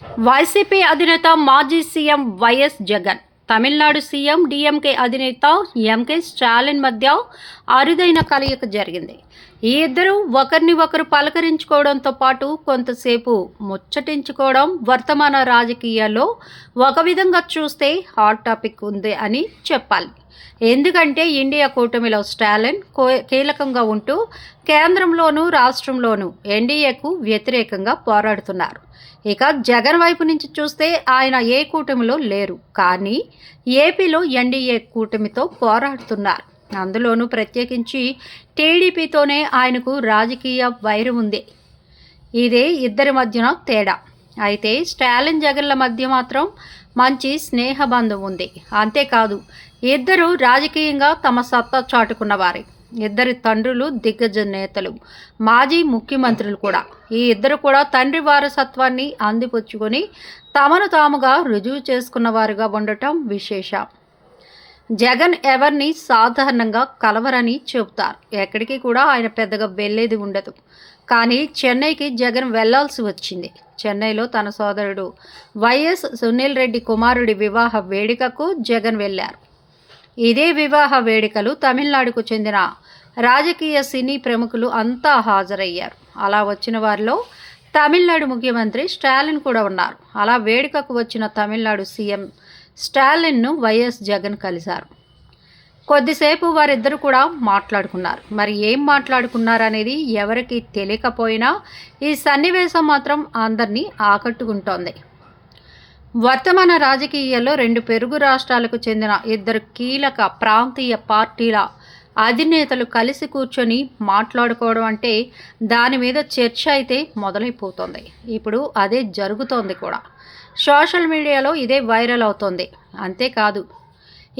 YCP అధినేత మాజీ CM YS Jagan, Tamil Nadu CM DMK అధినేత ఎంకే స్టాలిన్ మధ్య అరుదైన కలయిక జరిగింది. ఈ ఇద్దరు ఒకరిని ఒకరు పలకరించుకోవడంతో పాటు కొంతసేపు ముచ్చటించుకోవడం వర్తమాన రాజకీయాల్లో ఒక విధంగా చూస్తే హాట్ టాపిక్ ఉంది అని చెప్పాలి. ఎందుకంటే ఇండియా కూటమిలో స్టాలిన్ కీలకంగా ఉంటూ కేంద్రంలోనూ రాష్ట్రంలోనూ ఎన్డీఏకు వ్యతిరేకంగా పోరాడుతున్నారు. ఇక జగన్ వైపు నుంచి చూస్తే ఆయన ఏ కూటమిలో లేరు, కానీ ఏపీలో ఎన్డీఏ కూటమితో పోరాడుతున్నారు. అందులోనూ ప్రత్యేకించి టీడీపీతోనే ఆయనకు రాజకీయ వైరం ఉంది. ఇదే ఇద్దరి మధ్యన తేడా. అయితే స్టాలిన్ జగన్ల మధ్య మాత్రం మంచి స్నేహబంధం ఉంది. అంతేకాదు, ఇద్దరు రాజకీయంగా తమ సత్తా చాటుకున్నవారే. ఇద్దరి తండ్రులు దిగ్గజ నేతలు, మాజీ ముఖ్యమంత్రులు కూడా. ఈ ఇద్దరు కూడా తండ్రి వారసత్వాన్ని అందిపుచ్చుకొని తమను తాముగా రుజువు చేసుకున్నవారుగా ఉండటం విశేషం. జగన్ ఎవరిని సాధారణంగా కలవరని చెబుతారు. ఎక్కడికి కూడా ఆయన పెద్దగా వెళ్ళేది ఉండదు. కానీ చెన్నైకి జగన్ వెళ్లాల్సి వచ్చింది. చెన్నైలో తన సోదరుడు వైఎస్ సునీల్ రెడ్డి కుమారుడి వివాహ వేడుకకు జగన్ వెళ్లారు. ఇదే వివాహ వేడుకలు తమిళనాడుకు చెందిన రాజకీయ సినీ ప్రముఖులు అంతా హాజరయ్యారు. అలా వచ్చిన వారిలో తమిళనాడు ముఖ్యమంత్రి స్టాలిన్ కూడా ఉన్నారు. అలా వేడుకకు వచ్చిన తమిళనాడు సీఎం స్టాలిన్ను వైఎస్ జగన్ కలిశారు. కొద్దిసేపు వారిద్దరు కూడా మాట్లాడుకున్నారు. మరి ఏం మాట్లాడుకున్నారు అనేది ఎవరికి తెలియకపోయినా ఈ సన్నివేశం మాత్రం అందరినీ ఆకట్టుకుంటోంది. వర్తమాన రాజకీయాల్లో రెండు పొరుగు రాష్ట్రాలకు చెందిన ఇద్దరు కీలక ప్రాంతీయ పార్టీల అధినేతలు కలిసి కూర్చొని మాట్లాడుకోవడం అంటే దాని మీద చర్చ అయితే మొదలైపోతుంది. ఇప్పుడు అదే జరుగుతోంది కూడా. సోషల్ మీడియాలో ఇదే వైరల్ అవుతోంది. అంతేకాదు,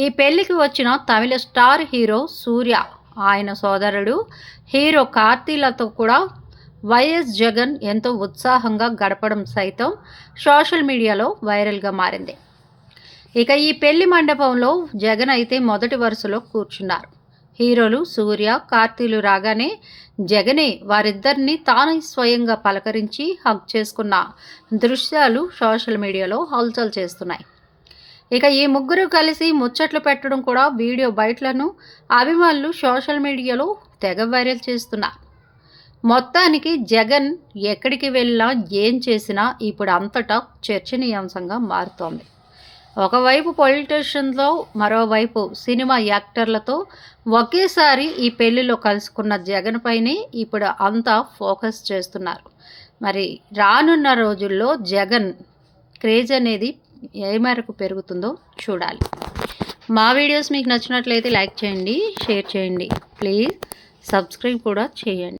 ఈ పెళ్లికి వచ్చిన తమిళ స్టార్ హీరో సూర్య, ఆయన సోదరుడు హీరో కార్తీలతో కూడా వైఎస్ జగన్ ఎంతో ఉత్సాహంగా గడపడం సైతం సోషల్ మీడియాలో వైరల్గా మారింది. ఇక ఈ పెళ్లి మండపంలో జగన్ అయితే మొదటి వరుసలో కూర్చున్నారు. హీరోలు సూర్య, కార్తీలు రాగానే జగనే వారిద్దరిని తాను స్వయంగా పలకరించి హగ్ చేసుకున్న దృశ్యాలు సోషల్ మీడియాలో హల్చల్ చేస్తున్నాయి. ఇక ఈ ముగ్గురు కలిసి ముచ్చట్లు పెట్టడం కూడా వీడియో బయటలను అభిమానులు సోషల్ మీడియాలో తెగ వైరల్ చేస్తున్నారు. మొత్తానికి జగన్ ఎక్కడికి వెళ్ళినా ఏం చేసినా ఇప్పుడు అంతటా చర్చనీయాంశంగా మారుతోంది. ఒకవైపు పొలిటీషియన్లో, మరోవైపు సినిమా యాక్టర్లతో ఒకేసారి ఈ పెళ్లిలో కలుసుకున్న జగన్ పైనే ఇప్పుడు అంతా ఫోకస్ చేస్తున్నారు. మరి రానున్న రోజుల్లో జగన్ క్రేజ్ అనేది ఏ మేరకు పెరుగుతుందో చూడాలి. మా వీడియోస్ మీకు నచ్చినట్లయితే లైక్ చేయండి, షేర్ చేయండి, ప్లీజ్ సబ్స్క్రైబ్ కూడా చేయండి.